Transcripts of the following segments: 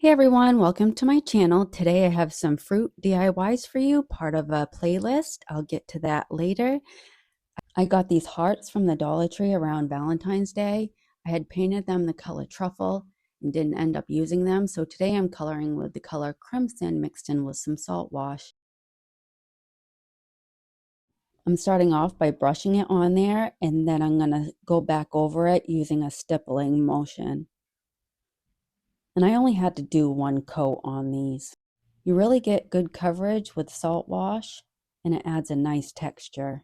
Hey everyone, welcome to my channel. Today I have some fruit DIYs for you, part of a playlist. I'll get to that later. I got these hearts from the Dollar Tree around Valentine's Day. I had painted them the color truffle and didn't end up using them, so today I'm coloring with the color crimson mixed in with some salt wash. I'm starting off by brushing it on there, and then I'm going to go back over it using a stippling motion. And I only had to do one coat on these. You really get good coverage with salt wash, and it adds a nice texture.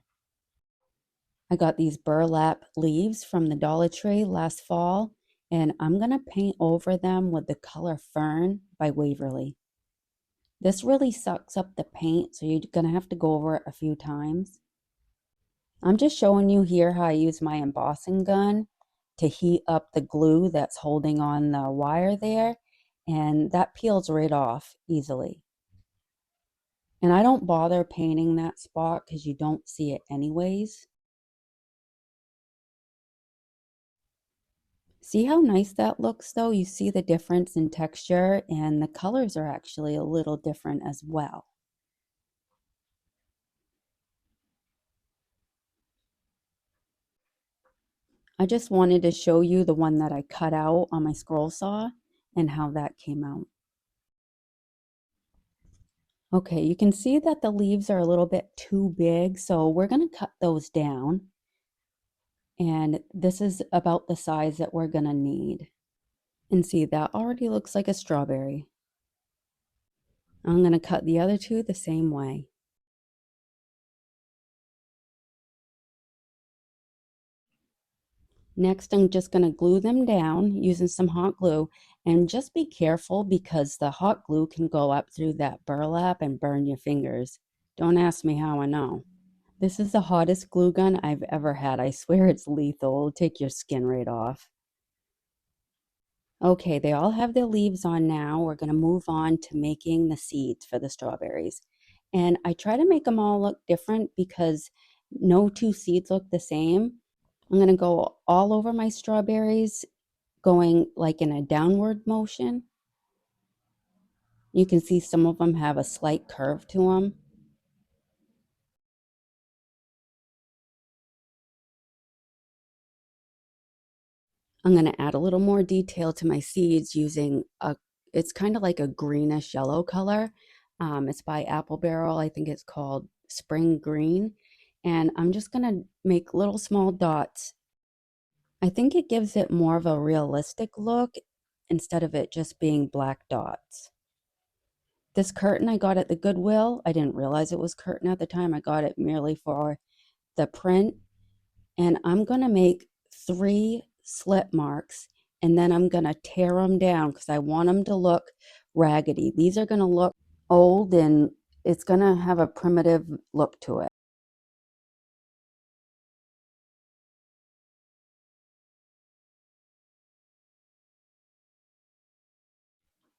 I got these burlap leaves from the Dollar Tree last fall, and I'm going to paint over them with the color Fern by Waverly. This really sucks up the paint, so you're going to have to go over it a few times. I'm just showing you here how I use my embossing gun to heat up the glue that's holding on the wire there, and that peels right off easily. And I don't bother painting that spot because you don't see it anyways. See how nice that looks though? You see the difference in texture, and the colors are actually a little different as well. I just wanted to show you the one that I cut out on my scroll saw and how that came out. Okay, you can see that the leaves are a little bit too big, so we're going to cut those down. And this is about the size that we're going to need. And see, that already looks like a strawberry. I'm going to cut the other two the same way. Next, I'm just going to glue them down using some hot glue, and just be careful because the hot glue can go up through that burlap and burn your fingers. Don't ask me how I know. This is the hottest glue gun I've ever had. I swear it's lethal. It'll take your skin right off. Okay, they all have their leaves on now. We're going to move on to making the seeds for the strawberries. And I try to make them all look different because no two seeds look the same. I'm going to go all over my strawberries, going like in a downward motion. You can see some of them have a slight curve to them. I'm going to add a little more detail to my seeds using it's kind of like a greenish yellow color. It's by Apple Barrel. I think it's called Spring Green. And I'm just going to make little small dots. I think it gives it more of a realistic look instead of it just being black dots. This curtain I got at the Goodwill. I didn't realize it was curtain at the time. I got it merely for the print. And I'm going to make 3 slit marks, and then I'm going to tear them down because I want them to look raggedy. These are going to look old, and it's going to have a primitive look to it.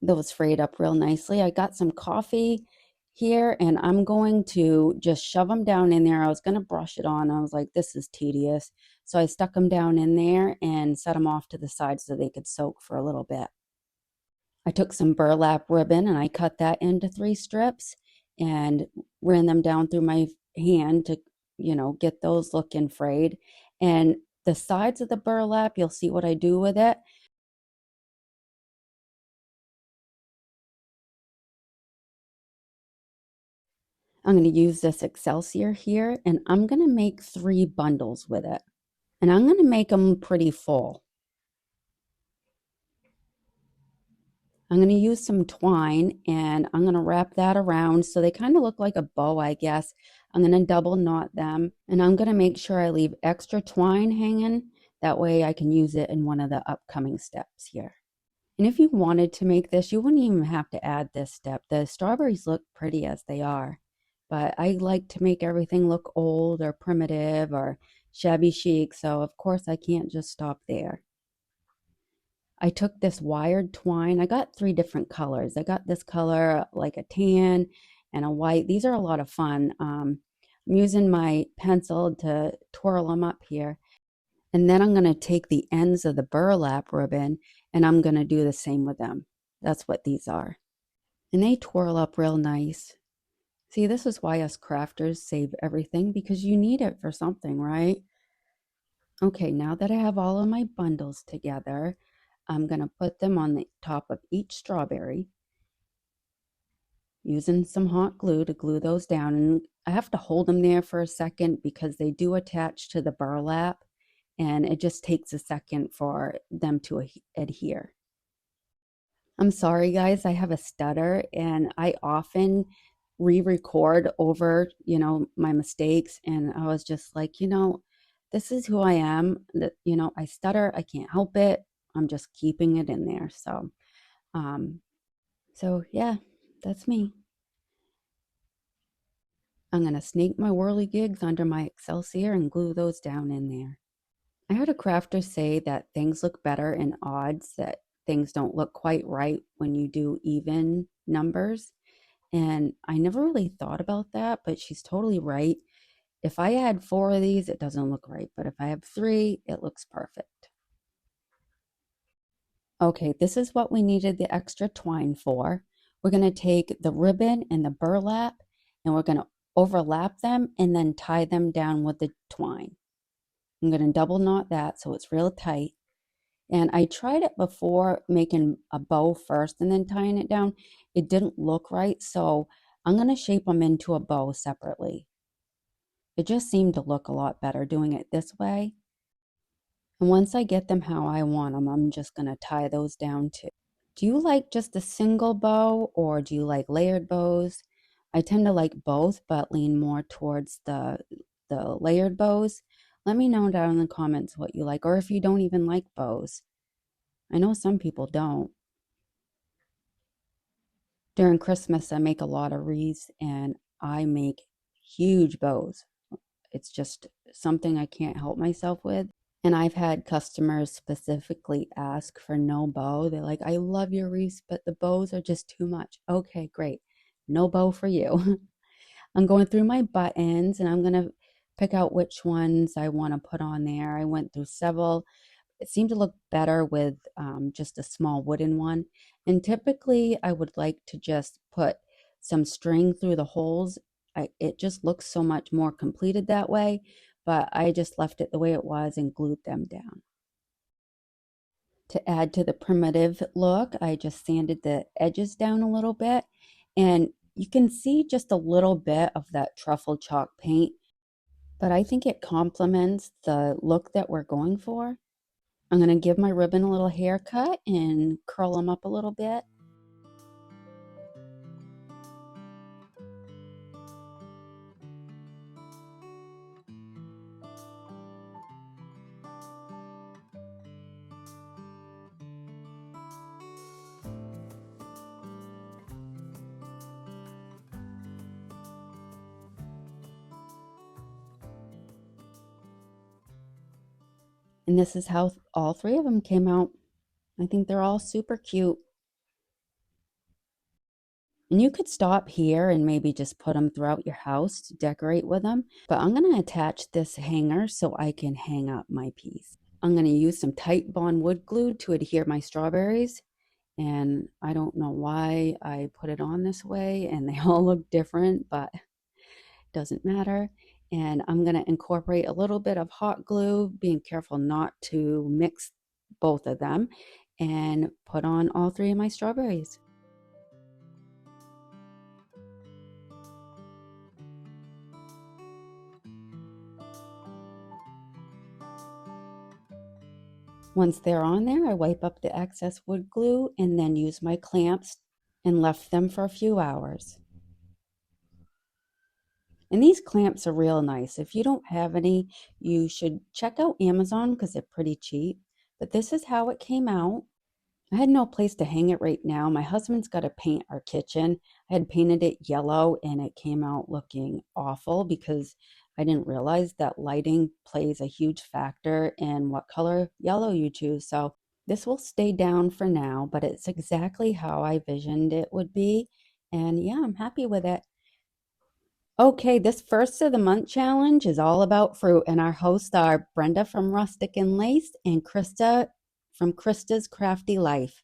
Those frayed up real nicely. I got some coffee here, and I'm going to just shove them down in there. I was going to brush it on. I was like, this is tedious. So I stuck them down in there and set them off to the side so they could soak for a little bit. I took some burlap ribbon and I cut that into 3 strips and ran them down through my hand to, get those looking frayed. And the sides of the burlap, you'll see what I do with it. I'm going to use this Excelsior here, and I'm going to make 3 bundles with it. And I'm going to make them pretty full. I'm going to use some twine, and I'm going to wrap that around so they kind of look like a bow, I guess. I'm going to double knot them, and I'm going to make sure I leave extra twine hanging. That way I can use it in one of the upcoming steps here. And if you wanted to make this, you wouldn't even have to add this step. The strawberries look pretty as they are, but I like to make everything look old or primitive or shabby chic, so of course I can't just stop there. I took this wired twine. I got 3 different colors. I got this color, like a tan and a white. These are a lot of fun. I'm using my pencil to twirl them up here. And then I'm going to take the ends of the burlap ribbon and I'm going to do the same with them. That's what these are. And they twirl up real nice. See, this is why us crafters save everything, because you need it for something, right? Okay, now that I have all of my bundles together, I'm going to put them on the top of each strawberry, using some hot glue to glue those down. And I have to hold them there for a second because they do attach to the burlap, and it just takes a second for them to adhere. I'm sorry, guys, I have a stutter, and I often re-record over, my mistakes. And I was just like, this is who I am. That, I stutter, I can't help it. I'm just keeping it in there. Um, so yeah, that's me. I'm gonna snake my whirligigs under my Excelsior and glue those down in there. I heard a crafter say that things look better in odds, that things don't look quite right when you do even numbers. And I never really thought about that, but she's totally right. If I add 4 of these, it doesn't look right. But if I have 3, it looks perfect. Okay, this is what we needed the extra twine for. We're going to take the ribbon and the burlap, and we're going to overlap them and then tie them down with the twine. I'm going to double knot that so it's real tight. And I tried it before, making a bow first and then tying it down. It didn't look right, so I'm going to shape them into a bow separately. It just seemed to look a lot better doing it this way. And once I get them how I want them, I'm just going to tie those down too. Do you like just a single bow, or do you like layered bows? I tend to like both, but lean more towards the layered bows. Let me know down in the comments what you like, or if you don't even like bows. I know some people don't. During Christmas, I make a lot of wreaths, and I make huge bows. It's just something I can't help myself with. And I've had customers specifically ask for no bow. They're like, I love your wreaths, but the bows are just too much. Okay, great. No bow for you. I'm going through my buttons, and I'm going to pick out which ones I want to put on there. I went through several. It seemed to look better with just a small wooden one. And typically I would like to just put some string through the holes. It just looks so much more completed that way, but I just left it the way it was and glued them down. To add to the primitive look, I just sanded the edges down a little bit, and you can see just a little bit of that truffle chalk paint, but I think it complements the look that we're going for. I'm going to give my ribbon a little haircut and curl them up a little bit. And this is how all 3 of them came out. I think they're all super cute. And you could stop here and maybe just put them throughout your house to decorate with them. But I'm going to attach this hanger so I can hang up my piece. I'm going to use some Titebond wood glue to adhere my strawberries. And I don't know why I put it on this way and they all look different, but it doesn't matter. And I'm going to incorporate a little bit of hot glue, being careful not to mix both of them, and put on all 3 of my strawberries. Once they're on there, I wipe up the excess wood glue and then use my clamps and left them for a few hours. And these clamps are real nice. If you don't have any, you should check out Amazon because they're pretty cheap. But this is how it came out. I had no place to hang it right now. My husband's got to paint our kitchen. I had painted it yellow and it came out looking awful because I didn't realize that lighting plays a huge factor in what color yellow you choose. So this will stay down for now, but it's exactly how I visioned it would be. And yeah, I'm happy with it. Okay, this first of the month challenge is all about fruit, and our hosts are Brenda from Rustic and Lace and Krista from Krista's Crafty Life.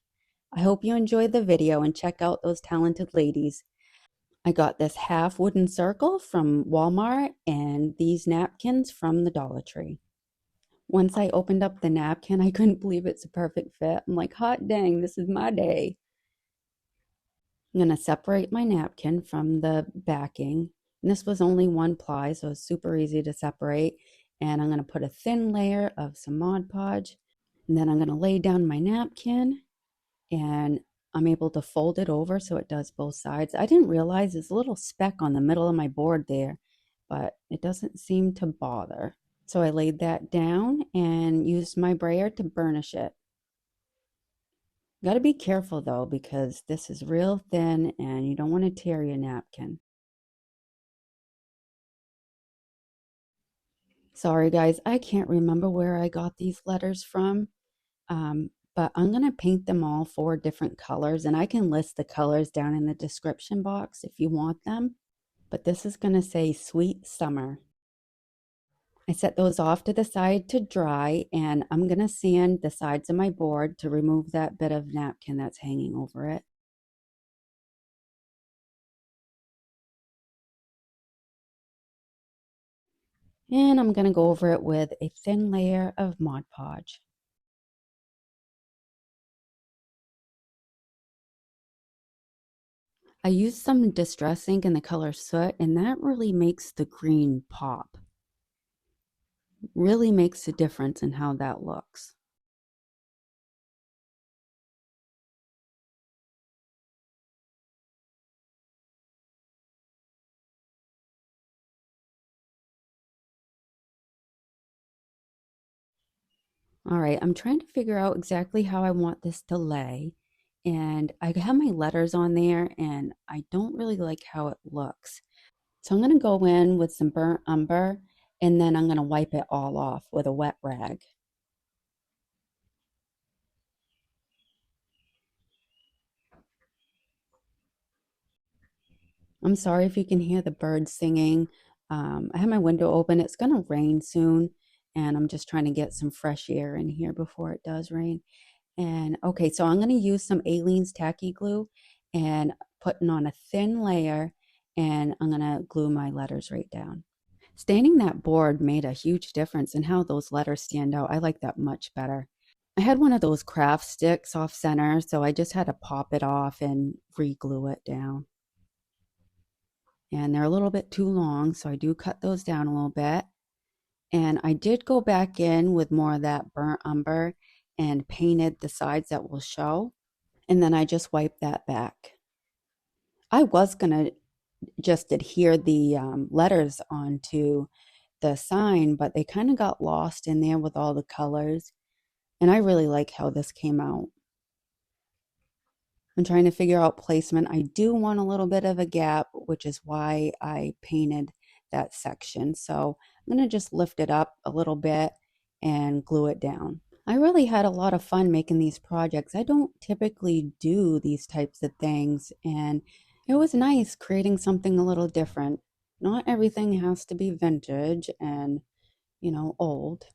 I hope you enjoyed the video and check out those talented ladies. I got this half wooden circle from Walmart and these napkins from the Dollar Tree. Once I opened up the napkin, I couldn't believe it's a perfect fit. I'm like, hot dang, this is my day. I'm going to separate my napkin from the backing. And this was only one ply, so it's super easy to separate. And I'm going to put a thin layer of some Mod Podge. And then I'm going to lay down my napkin and I'm able to fold it over so it does both sides. I didn't realize there's a little speck on the middle of my board there, but it doesn't seem to bother. So I laid that down and used my brayer to burnish it. Got to be careful though, because this is real thin and you don't want to tear your napkin. Sorry guys, I can't remember where I got these letters from, but I'm going to paint them all 4 different colors, and I can list the colors down in the description box if you want them. But this is going to say Sweet Summer. I set those off to the side to dry, and I'm going to sand the sides of my board to remove that bit of napkin that's hanging over it. And I'm going to go over it with a thin layer of Mod Podge. I used some Distress ink in the color Soot, and that really makes the green pop. Really makes a difference in how that looks. All right, I'm trying to figure out exactly how I want this to lay. And I have my letters on there and I don't really like how it looks. So I'm going to go in with some burnt umber and then I'm going to wipe it all off with a wet rag. I'm sorry if you can hear the birds singing. I have my window open. It's going to rain soon and I'm just trying to get some fresh air in here before it does rain. And okay, so I'm going to use some Aleene's tacky glue and putting on a thin layer, and I'm going to glue my letters right down. Staining that board made a huge difference in how those letters stand out. I like that much better. I had one of those craft sticks off center, so I just had to pop it off and re-glue it down. And they're a little bit too long, so I do cut those down a little bit. And I did go back in with more of that burnt umber and painted the sides that will show. And then I just wiped that back. I was going to just adhere the letters onto the sign, but they kind of got lost in there with all the colors. And I really like how this came out. I'm trying to figure out placement. I do want a little bit of a gap, which is why I painted that section. So I'm going to just lift it up a little bit and glue it down. I really had a lot of fun making these projects. I don't typically do these types of things, and it was nice creating something a little different. Not everything has to be vintage and, old.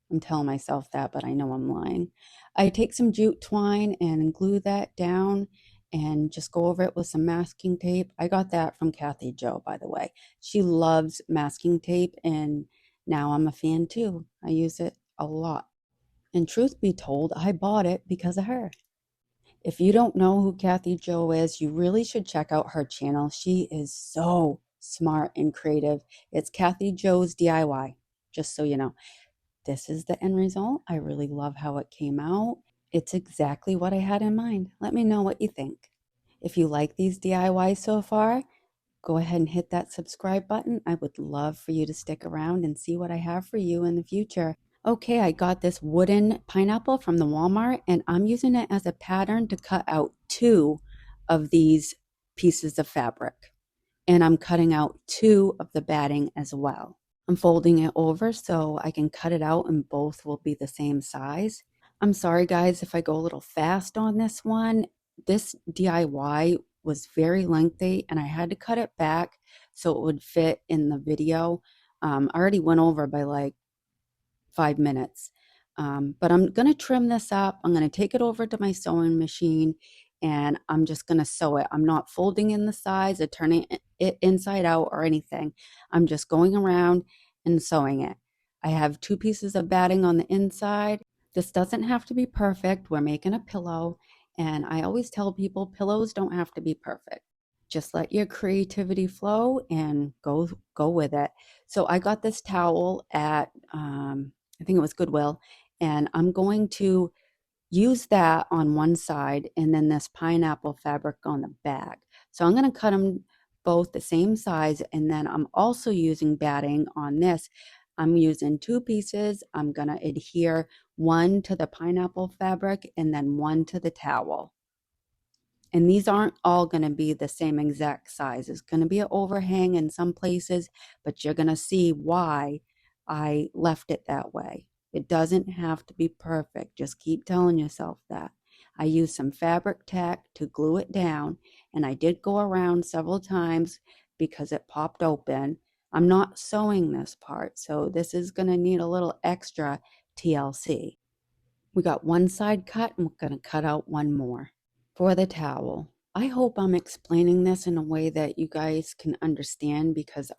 I'm telling myself that, but I know I'm lying. I take some jute twine and glue that down and just go over it with some masking tape. I got that from Kathy Jo, by the way. She loves masking tape, and now I'm a fan too. I use it a lot. And truth be told, I bought it because of her. If you don't know who Kathy Jo is, you really should check out her channel. She is so smart and creative. It's Kathy Jo's DIY, just so you know. This is the end result. I really love how it came out. It's exactly what I had in mind. Let me know what you think. If you like these DIYs so far, go ahead and hit that subscribe button. I would love for you to stick around and see what I have for you in the future. Okay, I got this wooden pineapple from the Walmart, and I'm using it as a pattern to cut out 2 of these pieces of fabric. And I'm cutting out 2 of the batting as well. I'm folding it over so I can cut it out and both will be the same size. I'm sorry guys if I go a little fast on this one. This DIY was very lengthy and I had to cut it back so it would fit in the video. I already went over by like 5 minutes, But I'm going to trim this up. I'm going to take it over to my sewing machine and I'm just going to sew it. I'm not folding in the sides or turning it inside out or anything. I'm just going around and sewing it. I have 2 pieces of batting on the inside. This doesn't have to be perfect. We're making a pillow. And I always tell people pillows don't have to be perfect. Just let your creativity flow and go with it. So I got this towel at I think it was Goodwill, and I'm going to use that on one side and then this pineapple fabric on the back. So I'm going to cut them both the same size, and then I'm also using batting on this. I'm using 2 pieces. I'm going to adhere one to the pineapple fabric and then one to the towel. And these aren't all going to be the same exact size. It's going to be an overhang in some places, but you're going to see why I left it that way. It doesn't have to be perfect. Just keep telling yourself that. I used some fabric tack to glue it down, and I did go around several times because it popped open. I'm not sewing this part, so this is going to need a little extra TLC. We got one side cut, and we're going to cut out one more. For the towel, I hope I'm explaining this in a way that you guys can understand, because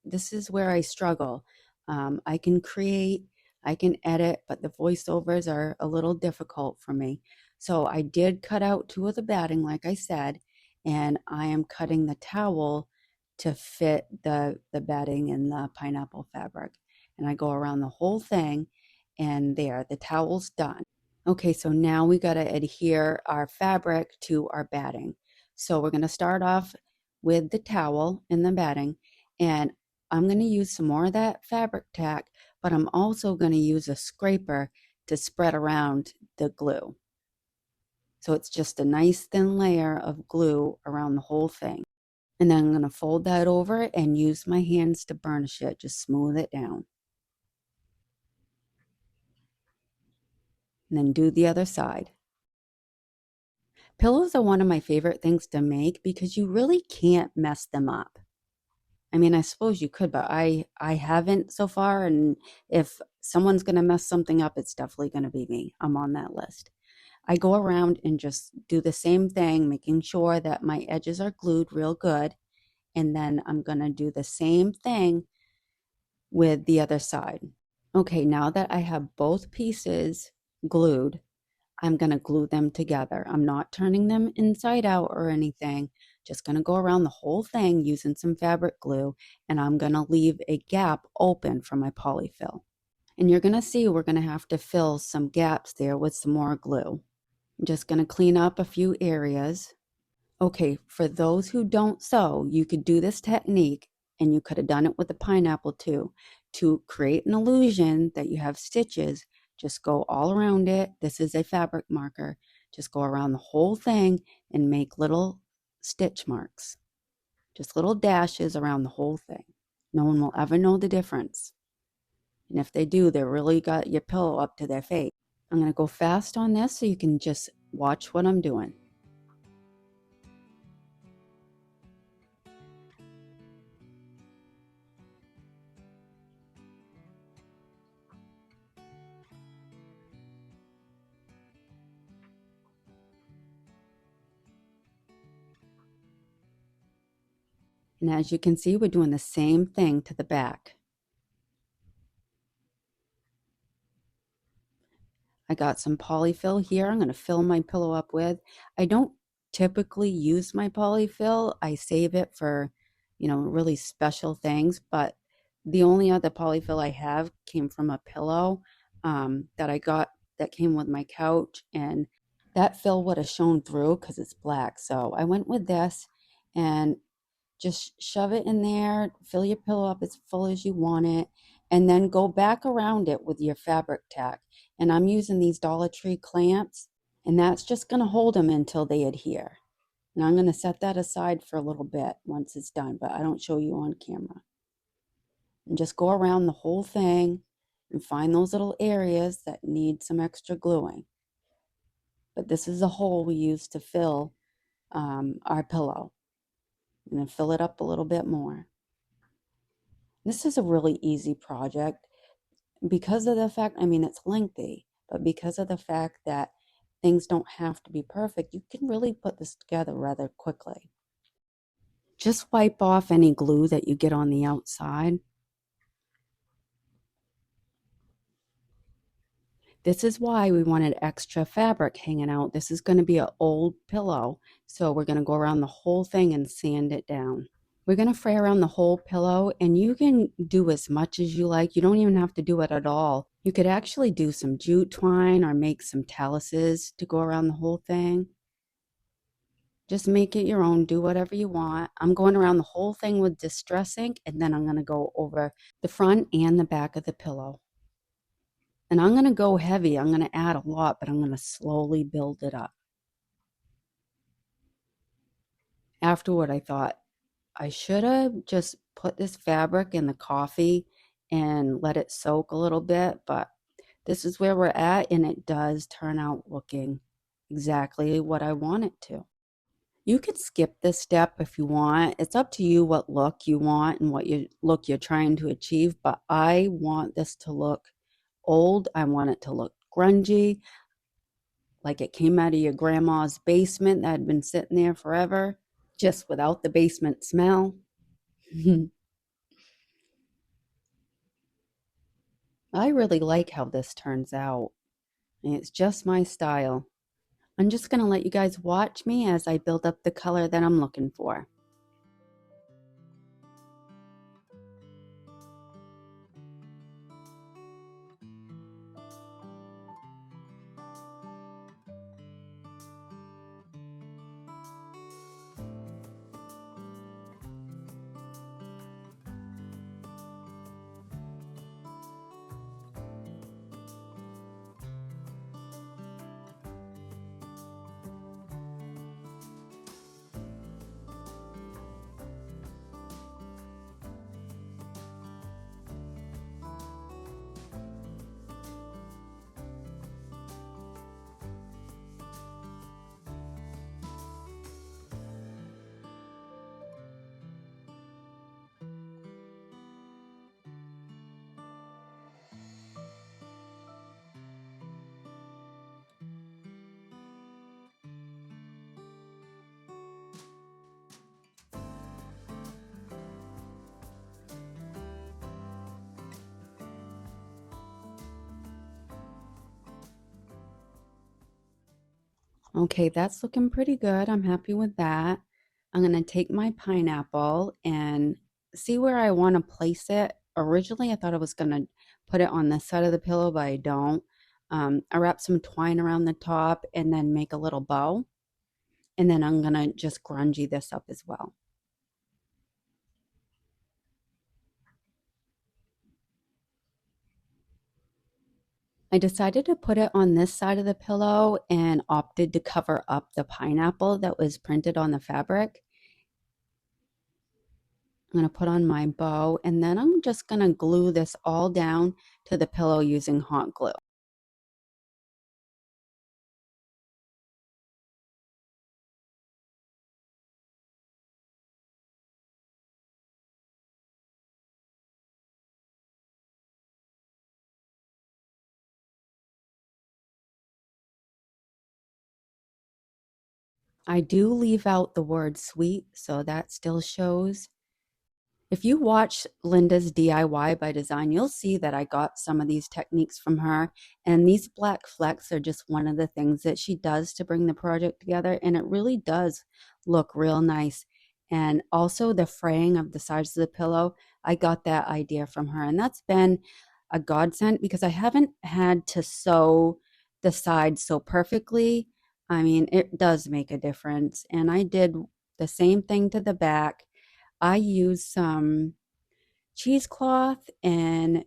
this is where I struggle. I can create, I can edit, but the voiceovers are a little difficult for me. So I did cut out 2 of the batting, like I said, and I am cutting the towel to fit the batting and the pineapple fabric. And I go around the whole thing, and there, the towel's done. Okay, so now we got to adhere our fabric to our batting. So we're going to start off with the towel and the batting, and I'm going to use some more of that fabric tack, but I'm also going to use a scraper to spread around the glue. So it's just a nice thin layer of glue around the whole thing. And then I'm going to fold that over and use my hands to burnish it, just smooth it down. And then do the other side. Pillows are one of my favorite things to make because you really can't mess them up. I mean, I suppose you could, but I haven't so far, and if someone's going to mess something up, it's definitely going to be me. I'm on that list. I go around and just do the same thing, making sure that my edges are glued real good, and then I'm going to do the same thing with the other side. Okay, now that I have both pieces glued, I'm going to glue them together. I'm not turning them inside out or anything. Just going to go around the whole thing using some fabric glue, and I'm going to leave a gap open for my polyfill. And you're going to see we're going to have to fill some gaps there with some more glue. I'm just going to clean up a few areas. Okay, for those who don't sew, you could do this technique, and you could have done it with the pineapple too, to create an illusion that you have stitches. Just go all around it. This is a fabric marker. Just go around the whole thing and make little stitch marks. Just little dashes around the whole thing. No one will ever know the difference. And if they do, they really got your pillow up to their face. I'm going to go fast on this so you can just watch what I'm doing. And as you can see, we're doing the same thing to the back. I got some polyfill here. I'm going to fill my pillow up with. I don't typically use my polyfill. I save it for, really special things. But the only other polyfill I have came from a pillow that I got that came with my couch. And that fill would have shown through because it's black. So I went with this, and just shove it in there, fill your pillow up as full as you want it, and then go back around it with your fabric tack. And I'm using these Dollar Tree clamps, and that's just going to hold them until they adhere. And I'm going to set that aside for a little bit once it's done, but I don't show you on camera. And just go around the whole thing and find those little areas that need some extra gluing. But this is a hole we use to fill our pillow. And then fill it up a little bit more. This is a really easy project. because of the fact, I mean, it's lengthy, but because of the fact that things don't have to be perfect, you can really put this together rather quickly. Just wipe off any glue that you get on the outside. This is why we wanted extra fabric hanging out. This is going to be an old pillow, so we're going to go around the whole thing and sand it down. We're going to fray around the whole pillow, and you can do as much as you like. You don't even have to do it at all. You could actually do some jute twine or make some taluses to go around the whole thing. Just make it your own. Do whatever you want. I'm going around the whole thing with Distress ink, and then I'm going to go over the front and the back of the pillow. And I'm going to go heavy. I'm going to add a lot, but I'm going to slowly build it up. Afterward, I thought I should have just put this fabric in the coffee and let it soak a little bit, but this is where we're at, and it does turn out looking exactly what I want it to. You could skip this step if you want. It's up to you what look you want and what look you're trying to achieve, but I want this to look old. I want it to look grungy, like it came out of your grandma's basement that had been sitting there forever, just without the basement smell. I really like how this turns out. It's just my style. I'm just going to let you guys watch me as I build up the color that I'm looking for. Okay, that's looking pretty good. I'm happy with that. I'm going to take my pineapple and see where I want to place it. Originally, I thought I was going to put it on this side of the pillow, but I don't. I wrap some twine around the top and then make a little bow. And then I'm going to just grungy this up as well. I decided to put it on this side of the pillow and opted to cover up the pineapple that was printed on the fabric. I'm going to put on my bow, and then I'm just going to glue this all down to the pillow using hot glue. I do leave out the word sweet, so that still shows. If you watch Linda's DIY by Design, you'll see that I got some of these techniques from her. And these black flecks are just one of the things that she does to bring the project together. And it really does look real nice. And also the fraying of the sides of the pillow, I got that idea from her. And that's been a godsend because I haven't had to sew the sides so perfectly. I mean, it does make a difference. And I did the same thing to the back. I used some cheesecloth and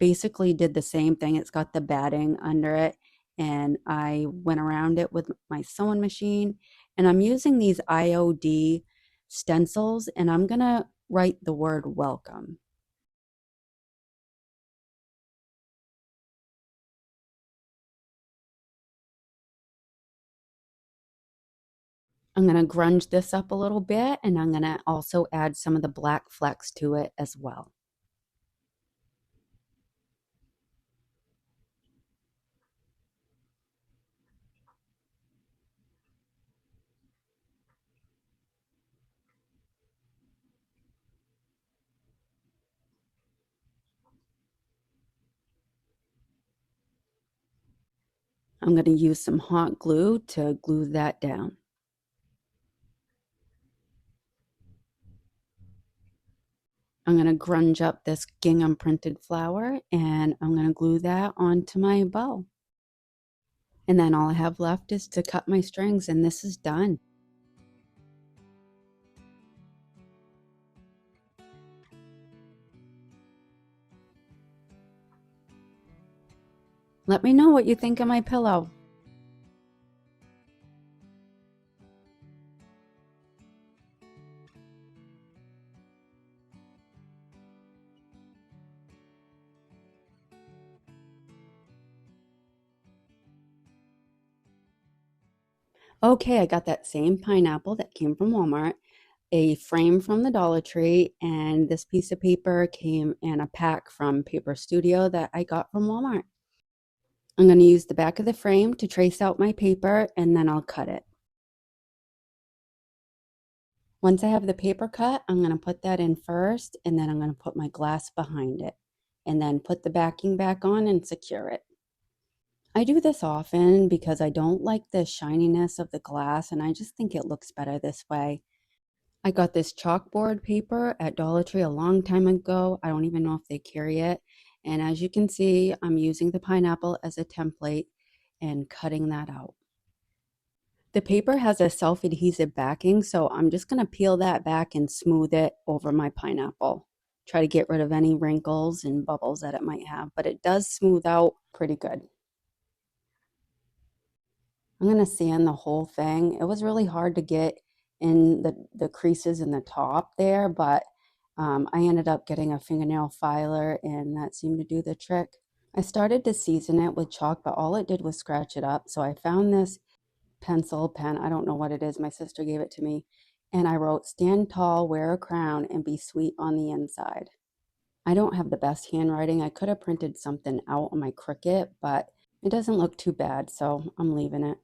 basically did the same thing. It's got the batting under it, and I went around it with my sewing machine. And I'm using these IOD stencils, and I'm going to write the word welcome. I'm going to grunge this up a little bit, and I'm going to also add some of the black flecks to it as well. I'm going to use some hot glue to glue that down. I'm going to grunge up this gingham printed flower and I'm going to glue that onto my bow. And then all I have left is to cut my strings and this is done. Let me know what you think of my pillow. Okay, I got that same pineapple that came from Walmart, a frame from the Dollar Tree, and this piece of paper came in a pack from Paper Studio that I got from Walmart. I'm going to use the back of the frame to trace out my paper and then I'll cut it. Once I have the paper cut, I'm going to put that in first and then I'm going to put my glass behind it and then put the backing back on and secure it. I do this often because I don't like the shininess of the glass and I just think it looks better this way. I got this chalkboard paper at Dollar Tree a long time ago. I don't even know if they carry it. And as you can see, I'm using the pineapple as a template and cutting that out. The paper has a self-adhesive backing, so I'm just going to peel that back and smooth it over my pineapple. Try to get rid of any wrinkles and bubbles that it might have, but it does smooth out pretty good. I'm going to sand the whole thing. It was really hard to get in the creases in the top there, but I ended up getting a fingernail filer and that seemed to do the trick. I started to season it with chalk, but all it did was scratch it up. So I found this pencil pen. I don't know what it is. My sister gave it to me. And I wrote, "Stand tall, wear a crown, and be sweet on the inside." I don't have the best handwriting. I could have printed something out on my Cricut, but it doesn't look too bad, so I'm leaving it.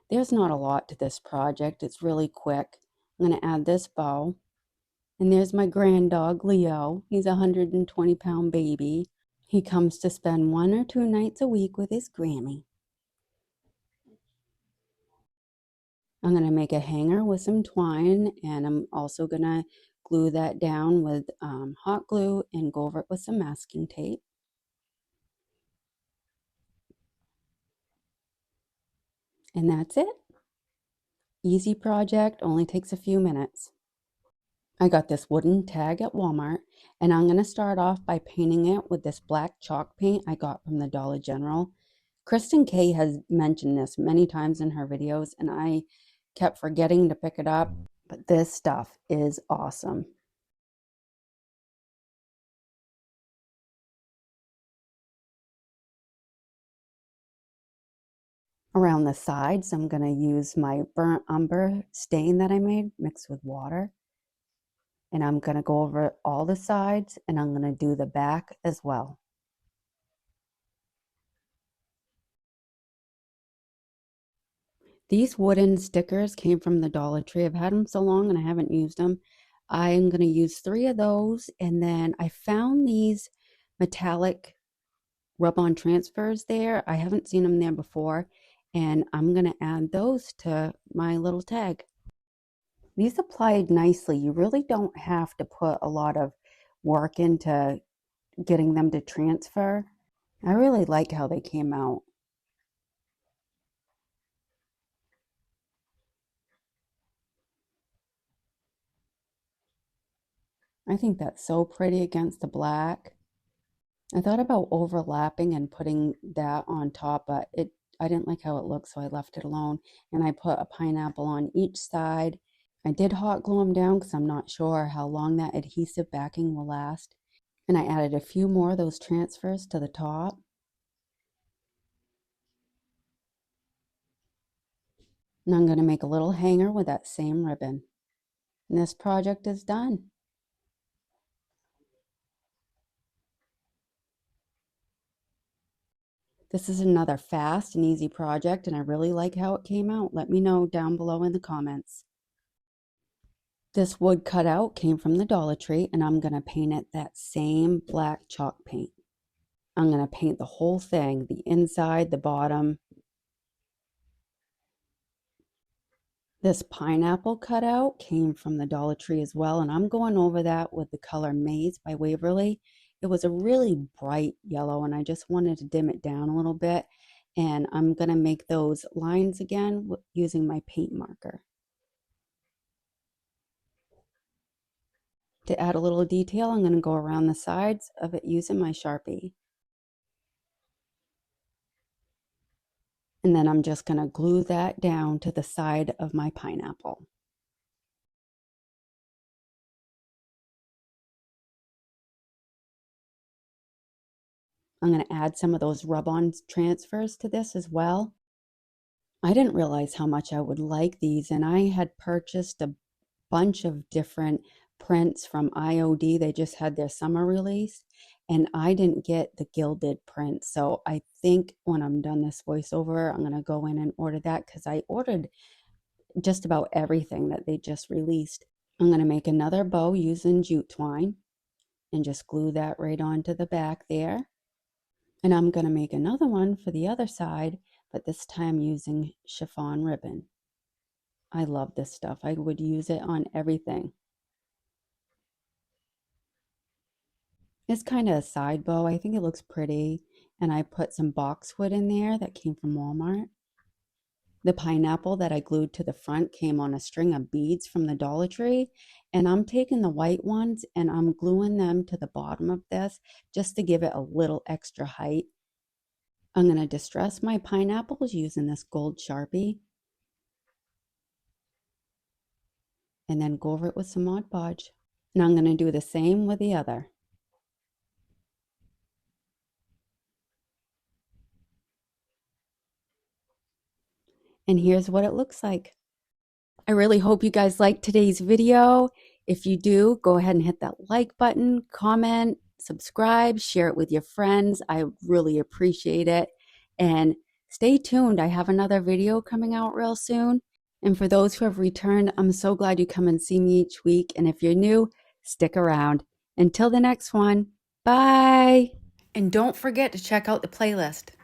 There's not a lot to this project. It's really quick. I'm going to add this bow. And there's my grand dog, Leo. He's a 120-pound baby. He comes to spend 1 or 2 nights a week with his Grammy. I'm going to make a hanger with some twine, and I'm also going to glue that down with hot glue and go over it with some masking tape. And that's it. Easy project, only takes a few minutes. I got this wooden tag at Walmart, and I'm going to start off by painting it with this black chalk paint I got from the Dollar General. Kristen Kay has mentioned this many times in her videos, and I kept forgetting to pick it up, but this stuff is awesome. Around the sides, I'm going to use my burnt umber stain that I made mixed with water. And I'm going to go over all the sides and I'm going to do the back as well. These wooden stickers came from the Dollar Tree. I've had them so long and I haven't used them. I'm going to use 3 of those. And then I found these metallic rub-on transfers there. I haven't seen them there before. And I'm going to add those to my little tag. These applied nicely. You really don't have to put a lot of work into getting them to transfer. I really like how they came out. I think that's so pretty against the black. I thought about overlapping and putting that on top, but I didn't like how it looked, so I left it alone. And I put a pineapple on each side. I did hot glue them down because I'm not sure how long that adhesive backing will last. And I added a few more of those transfers to the top. And I'm going to make a little hanger with that same ribbon. And this project is done. This is another fast and easy project, and I really like how it came out. Let me know down below in the comments. This wood cutout came from the Dollar Tree, and I'm going to paint it that same black chalk paint. I'm going to paint the whole thing, the inside, the bottom. This pineapple cutout came from the Dollar Tree as well, and I'm going over that with the color Maze by Waverly. It was a really bright yellow, and I just wanted to dim it down a little bit. And I'm going to make those lines again using my paint marker. To add a little detail, I'm going to go around the sides of it using my Sharpie. And then I'm just going to glue that down to the side of my pineapple. I'm going to add some of those rub-on transfers to this as well. I didn't realize how much I would like these, and I had purchased a bunch of different prints from IOD. They just had their summer release, and I didn't get the gilded print. So I think when I'm done this voiceover, I'm going to go in and order that because I ordered just about everything that they just released. I'm going to make another bow using jute twine and just glue that right onto the back there. And I'm going to make another one for the other side, but this time using chiffon ribbon. I love this stuff. I would use it on everything. It's kind of a side bow. I think it looks pretty. And I put some boxwood in there that came from Walmart. The pineapple that I glued to the front came on a string of beads from the Dollar Tree. And I'm taking the white ones and I'm gluing them to the bottom of this just to give it a little extra height. I'm going to distress my pineapples using this gold Sharpie. And then go over it with some Mod Podge. And I'm going to do the same with the other. And here's what it looks like. I really hope you guys liked today's video. If you do, go ahead and hit that like button, comment, subscribe, share it with your friends. I really appreciate it. And stay tuned. I have another video coming out real soon. And for those who have returned, I'm so glad you come and see me each week. And if you're new, stick around. Until the next one, bye. And don't forget to check out the playlist.